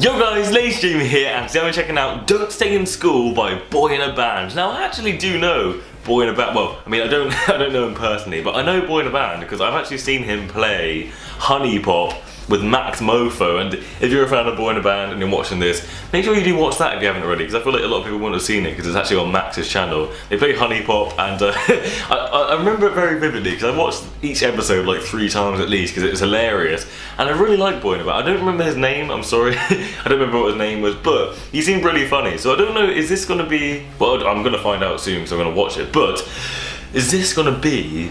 Yo guys, Lazy Dream here, and today I'm checking out Don't Stay in School by Boyinaband. Now I actually do know Boyinaband, well, I mean I don't know him personally, but I know Boyinaband because I've actually seen him play Honey Pop with Max Mofo, and if you're a fan of Boyinaband and you're watching this, make sure you do watch that if you haven't already, because I feel like a lot of people wouldn't have seen it because it's actually on Max's channel. They play Honey Pop, and I remember it very vividly because I watched each episode like 3 times at least because it was hilarious, and I really like Boyinaband. I don't remember his name, I'm sorry, I don't remember what his name was, but he seemed really funny, so I don't know, is this going to be, well I'm going to find out soon because I'm going to watch it, but is this going to be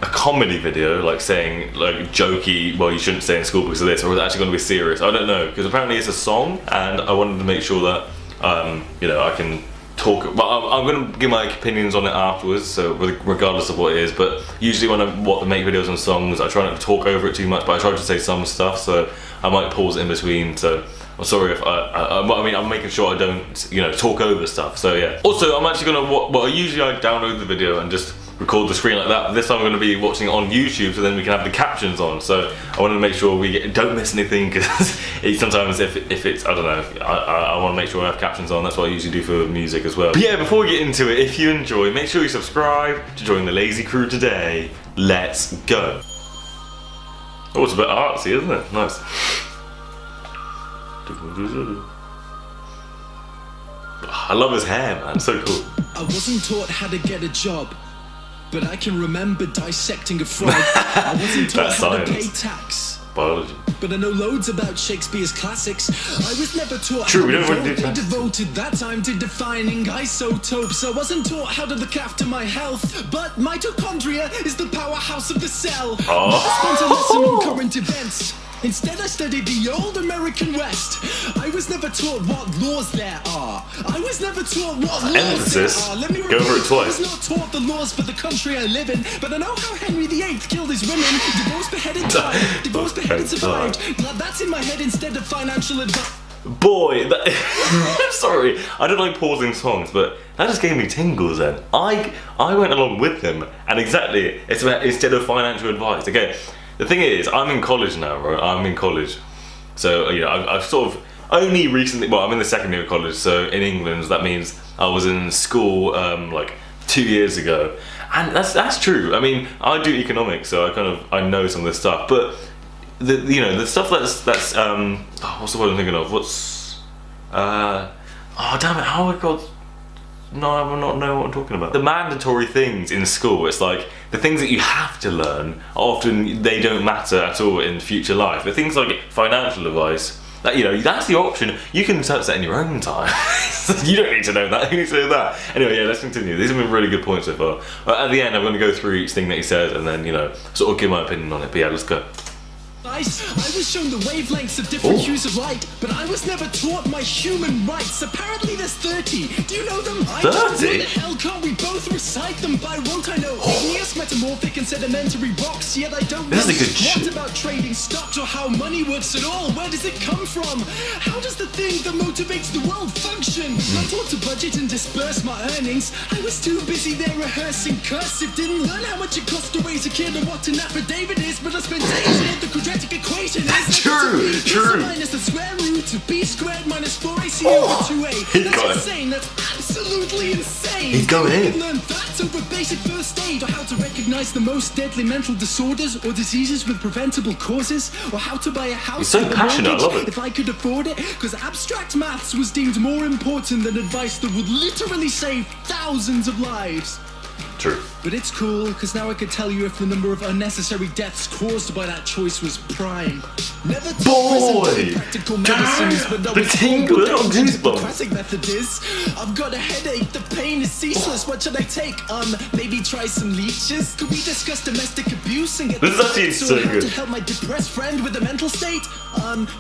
a comedy video, like saying like jokey, well you shouldn't stay in school because of this, or is it actually going to be serious? I don't know, because apparently it's a song and I wanted to make sure that you know, I can talk, well I'm going to give my opinions on it afterwards, so regardless of what it is, but usually when I make videos on songs I try not to talk over it too much, but I try to say some stuff, so I might pause in between, so I'm sorry if I mean I'm making sure I don't, you know, talk over stuff, so yeah. Also I'm actually going to, well usually I download the video and just record the screen like that. This time I'm going to be watching it on YouTube, so then we can have the captions on. So I wanted to make sure we don't miss anything, because sometimes if it's, I don't know, I want to make sure I have captions on. That's what I usually do for music as well. But yeah, before we get into it, if you enjoy, make sure you subscribe to join the Lazy Crew today. Let's go. Oh, it's a bit artsy, isn't it? Nice. I love his hair, man. So cool. I wasn't taught how to get a job, but I can remember dissecting a frog. I wasn't taught how to pay tax. Biology. But I know loads about Shakespeare's classics. I was never taught True, how to vote. I devoted that time to defining isotopes. I wasn't taught how to look after my health, but mitochondria is the powerhouse of the cell. I spent a lesson on current events. Instead I studied the old American West. I was never taught what laws there are. I was never taught what laws emphasis. there are. Let me go over it twice. I was not taught the laws for the country I live in, but I know how Henry VIII killed his women. Divorce, beheaded, died. Divorce, beheaded, survived. Glad that's in my head instead of financial advice. Boy, that I'm sorry, I don't like pausing songs, but that just gave me tingles then. I went along with them, and exactly, it's about instead of financial advice. Okay, the thing is, I'm in college now, right? I'm in college. So, you know, I've sort of only recently, well, I'm in the second year of college, so in England, that means I was in school like 2 years ago. And that's true. I mean, I do economics, so I know some of this stuff, but you know, the stuff that's what's the word I'm thinking of? What's oh damn it, how I got, no, I will not know what I'm talking about. The mandatory things in school, it's like the things that you have to learn, often they don't matter at all in future life. The things like financial advice, that, you know, that's the option. You can search that in your own time. You don't need to know that, you need to know that. Anyway, yeah, let's continue. These have been really good points so far. At the end, I'm going to go through each thing that he says and then, you know, sort of give my opinion on it. But yeah, let's go. I was shown the wavelengths of different hues of light, but I was never taught my human rights. Apparently there's 30. Do you know them? 30? What the hell can't we both recite them by rote? I know igneous, metamorphic, and sedimentary rocks, yet I don't know what about trading stocks or how money works at all. Where does it come from? How does the thing that motivates the world function? Not taught to budget and disperse my earnings. I was too busy there rehearsing cursive. Didn't learn how much it costs to raise a kid or what an affidavit is, but I spent days on the quadratic equation is true. Minus the square root of b squared minus 4ac over 2a. That's insane. That's absolutely insane. He's going in. I can learn facts over basic first aid, or how to recognize the most deadly mental disorders or diseases with preventable causes, or how to buy a house. He's so passionate. I love it. If I could afford it, because abstract maths was deemed more important than advice that would literally save thousands of lives. True. But it's cool, because now I could tell you if the number of unnecessary deaths caused by that choice was prime. Never Boy! practical medicines, but the tingle, little goosebumps. Classic method is, I've got a headache, the pain is ceaseless. What should I take? Maybe try some leeches? Could we discuss domestic abuse and get this is actually so good. To help my depressed friend with a mental state?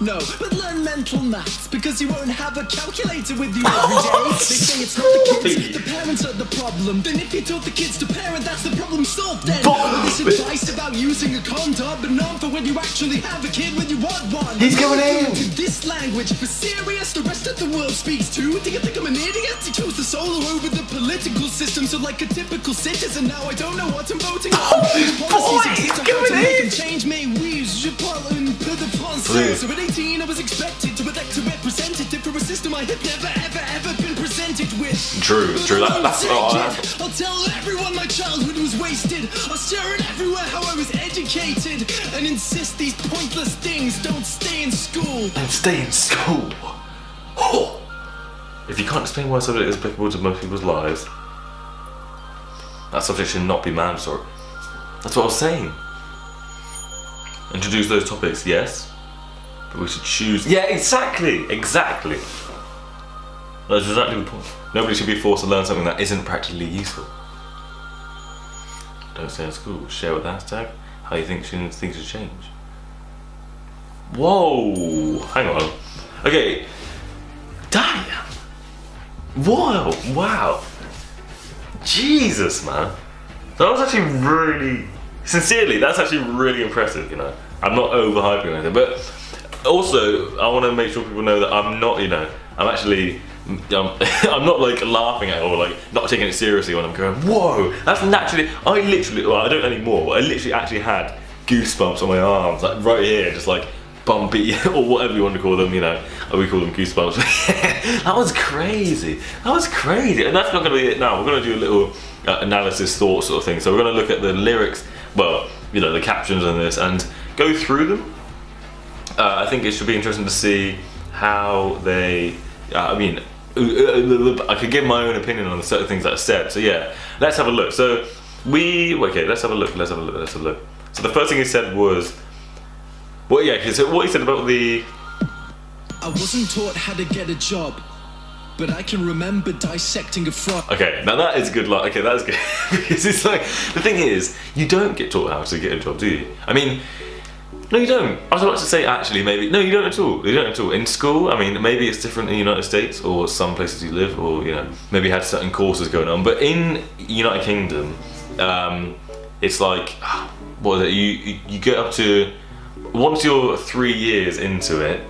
No, but learn mental maths, because you won't have a calculator with you every day. They say it's not the kids, the parents are the problem. Then if you taught the kids to parent, that's the problem solved then. This advice about using a condom, but not for when you actually have a kid when you want one. He's going in. This language for serious, the rest of the world speaks too. Do you think I'm an idiot? He chose the solo over the political system, so like a typical citizen, now I don't know what I'm voting on. Policies exist, I have to make them change. May we, je parle un peu de français. So at 18 I was expected to elect to represent system I had never, ever been presented with. True. That's I'll tell everyone my childhood was wasted. I'll share it everywhere how I was educated, and insist these pointless things don't stay in school. And stay in school. Oh. If you can't explain why a subject is applicable to most people's lives, that subject should not be mandatory. That's what I was saying. Introduce those topics, yes, but we should choose. Yeah, exactly. That's exactly the point. Nobody should be forced to learn something that isn't practically useful. Don't stay in school. Share with the hashtag how you think things should change. Whoa, hang on. Okay, damn. Whoa, wow. Jesus, man. That was actually really, sincerely, that's actually really impressive, you know. I'm not overhyping anything, but also, I want to make sure people know that I'm not, you know, I'm actually, I'm not like laughing at it or like not taking it seriously when I'm going, whoa, that's naturally, I literally, well, I don't anymore, but I literally actually had goosebumps on my arms, like right here, just like bumpy, or whatever you want to call them, you know, we call them goosebumps. That was crazy, and that's not going to be it now. We're going to do a little analysis, thought sort of thing, so we're going to look at the lyrics, well, you know, the captions on this, and go through them. I think it should be interesting to see how they, I mean, I could give my own opinion on certain things that are said, so yeah, let's have a look. So okay, let's have a look. So the first thing he said was, well, yeah, so what he said about the... I wasn't taught how to get a job, but I can remember dissecting a frog. Okay, now that is good luck. Okay, that is good. Because it's like, the thing is, you don't get taught how to get a job, do you? I mean, no, you don't. I was about to say, actually, maybe. No, you don't at all. You don't at all. In school, I mean, maybe it's different in the United States or some places you live, or, you know, maybe you had certain courses going on. But in United Kingdom, it's like, what is it? You get up to, once you're 3 years into it,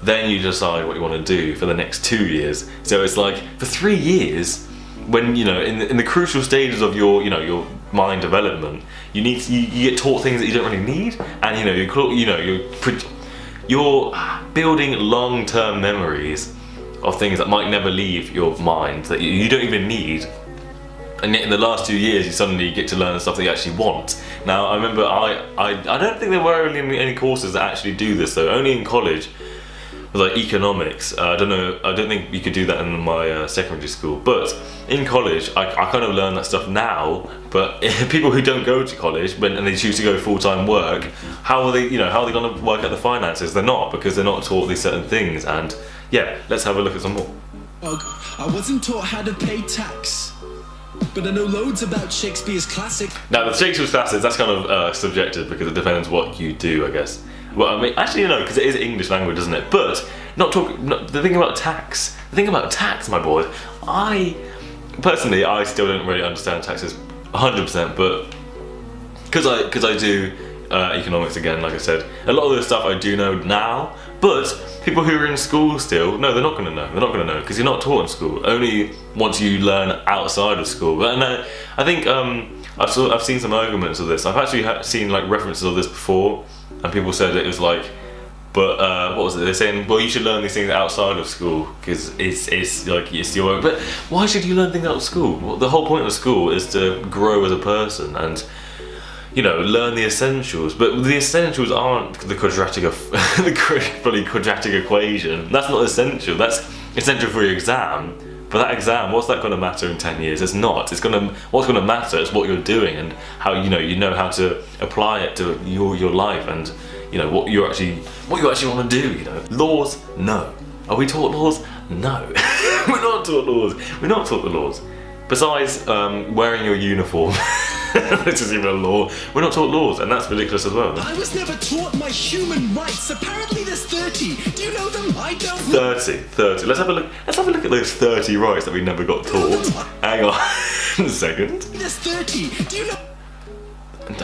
then you decide what you want to do for the next 2 years. So it's like, for 3 years, when, you know, in the crucial stages of your, you know, your mind development, you get taught things that you don't really need, and you're building long-term memories of things that might never leave your mind, that you don't even need. And yet in the last 2 years, you suddenly get to learn the stuff that you actually want. Now, I remember I don't think there were really any courses that actually do this though. Only in college, like economics. I don't think you could do that in my secondary school. But in college, I kind of learn that stuff now. But people who don't go to college and they choose to go full-time work, how are they going to work out the finances? They're not, because they're not taught these certain things. And yeah, let's have a look at some more. I wasn't taught how to pay tax, but I know loads about Shakespeare's classic. Now, the Shakespeare's classics, that's kind of subjective, because it depends what you do, I guess. Well, I mean, actually, no, because it is English language, isn't it? But the thing about tax, my boy. I personally, I still don't really understand taxes 100%, but because I do economics again, like I said, a lot of the stuff I do know now. But people who are in school still, no, they're not going to know. They're not going to know because you're not taught in school. Only once you learn outside of school. But I think I've seen some arguments of this. I've actually seen like references of this before. And people said it was like, but what was it? They're saying, well, you should learn these things outside of school because it's like it's your own. But why should you learn things out of school? Well, the whole point of school is to grow as a person and, you know, learn the essentials. But the essentials aren't the quadratic equation. That's not essential. That's essential for your exam. But that exam, what's that going to matter in 10 years? It's not. What's going to matter is what you're doing and how you know how to apply it to your life and, you know, what you actually want to do. You know, laws, no. Are we taught laws? No. We're not taught laws. We're not taught the laws. Besides wearing your uniform, this is even a law. We're not taught laws, and that's ridiculous as well. I was never taught my human rights. Apparently there's 30. Do you know them? I don't know. 30. Let's have a look at those 30 rights that we never got taught. Hang on a second. There's 30. Do you know?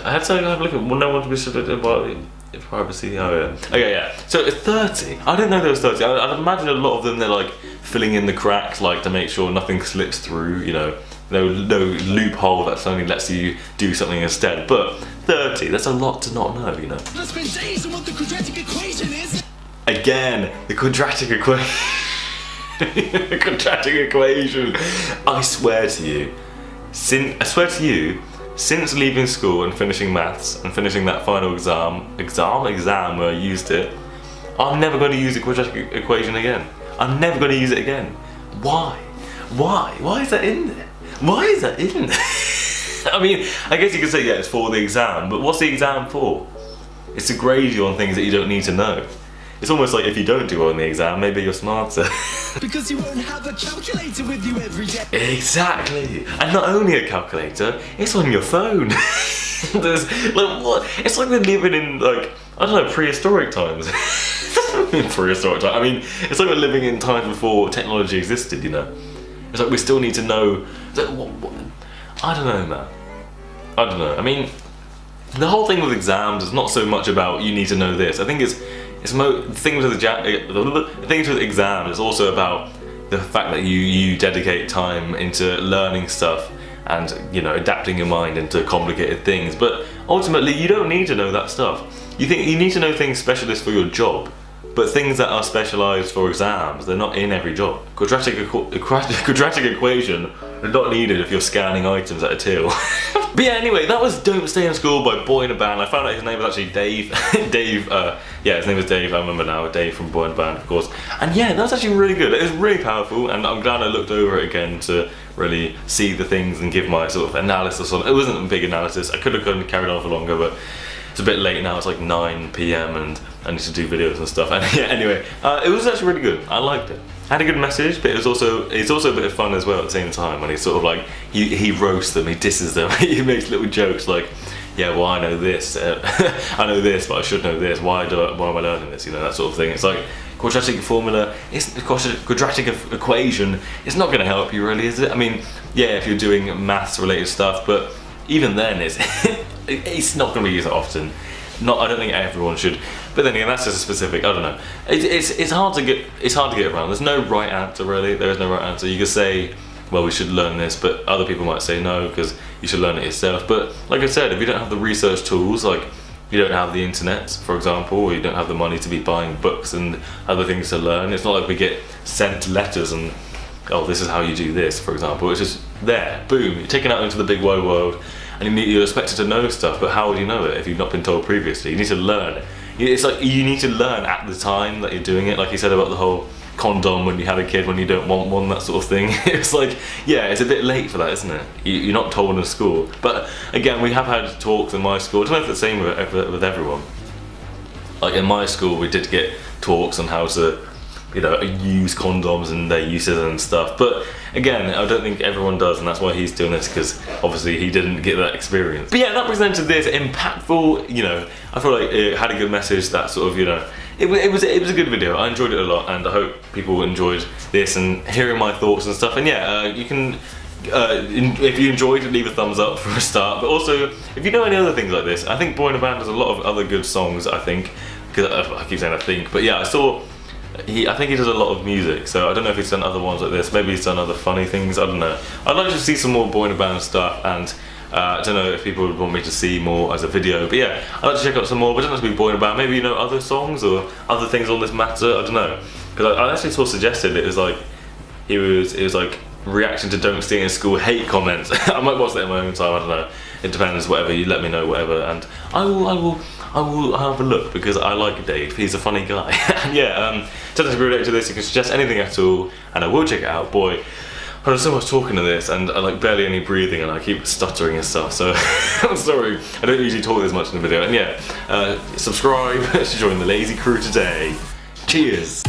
I had to have a look at no one to be subjected by privacy. Oh yeah. Okay, yeah. So it's 30. I didn't know there was 30. I'd imagine a lot of them they're like filling in the cracks, like to make sure nothing slips through. You know, no loophole that suddenly lets you do something instead. But 30. That's a lot to not know. You know. Let's spend days on what the quadratic equation is. Again, the quadratic equation. Quadratic equation. I swear to you, since leaving school and finishing maths and finishing that final exam where I used it, I'm never going to use the quadratic equation again. I'm never going to use it again. Why? Why is that in there? Why is that in there? I mean, I guess you could say, yeah, it's for the exam, but what's the exam for? It's to grade you on things that you don't need to know. It's almost like if you don't do well in the exam, maybe you're smarter. Because you won't have a calculator with you every day. Exactly. And not only a calculator, it's on your phone. There's, like, what? It's like we're living in, like, I don't know, prehistoric times. Prehistoric times. I mean, it's like we're living in times before technology existed, you know? It's like we still need to know. I don't know, man. I don't know. I mean, the whole thing with exams is not so much about you need to know this. I think things with exams is also about the fact that you dedicate time into learning stuff and, you know, adapting your mind into complicated things. But ultimately, you don't need to know that stuff. You think you need to know things specialist for your job, but things that are specialised for exams, they're not in every job. Quadratic equation is not needed if you're scanning items at a till. But yeah, anyway, that was Don't Stay in School by Boyinaband. I found out his name was actually Dave. Yeah, his name was Dave, I remember now, Dave from Boyinaband, of course. And yeah, that was actually really good. It was really powerful, and I'm glad I looked over it again to really see the things and give my sort of analysis on it. It wasn't a big analysis. I could have carried on for longer, but it's a bit late now. It's like 9 PM and I need to do videos and stuff. And yeah, anyway, it was actually really good. I liked it. Had a good message, but it's also a bit of fun as well at the same time, when he's sort of like, he roasts them, he disses them, he makes little jokes like, yeah, well, I know this, I know this, but I should know this, why am I learning this, you know, that sort of thing. It's like, quadratic equation, it's not going to help you really, is it? I mean, yeah, if you're doing maths related stuff, but even then, it's not going to be used that often. I don't think everyone should, but then again, that's just a specific. I don't know. It's hard to get around. There's no right answer really. There is no right answer. You could say, well, we should learn this, but other people might say no because you should learn it yourself. But like I said, if you don't have the research tools, like you don't have the internet, for example, or you don't have the money to be buying books and other things to learn, it's not like we get sent letters and, oh, this is how you do this, for example. It's just there, boom, you're taken out into the big wide world. And you're expected to know stuff, but how would you know it if you've not been told previously? You need to learn. It's like you need to learn at the time that you're doing it. Like you said about the whole condom when you had a kid when you don't want one, that sort of thing. It's like, yeah, it's a bit late for that, isn't it? You're not told in school. But again, we have had talks in my school. I don't know if it's the same with everyone. Like in my school, we did get talks on how to, you know, use condoms and their uses and stuff. But again, I don't think everyone does, and that's why he's doing this, because obviously he didn't get that experience. But yeah, that presented this impactful, you know, I feel like it had a good message that sort of, you know, it was a good video. I enjoyed it a lot, and I hope people enjoyed this and hearing my thoughts and stuff. And yeah, you can, if you enjoyed it, leave a thumbs up for a start. But also, if you know any other things like this, I think Boyinaband has a lot of other good songs, I think, because I keep saying I think, but yeah, I think he does a lot of music, so I don't know if he's done other ones like this. Maybe he's done other funny things, I don't know. I'd like to see some more Boyinaband stuff, and I don't know if people would want me to see more as a video, but yeah, I'd like to check out some more, but it doesn't have to be Boyinaband. Maybe you know other songs or other things on this matter, I don't know. Because I actually saw suggested it was like, it was like reaction to Don't Stay in School hate comments. I might watch that in my own time, I don't know. It depends, whatever, you let me know, whatever, and I will have a look, because I like Dave, he's a funny guy. And yeah, don't have to relate to this, you can suggest anything at all, and I will check it out. Boy, I do so much talking to this, and I like barely any breathing, and I keep stuttering and stuff, so I'm sorry, I don't usually talk this much in the video. And yeah, subscribe to join the lazy crew today. Cheers!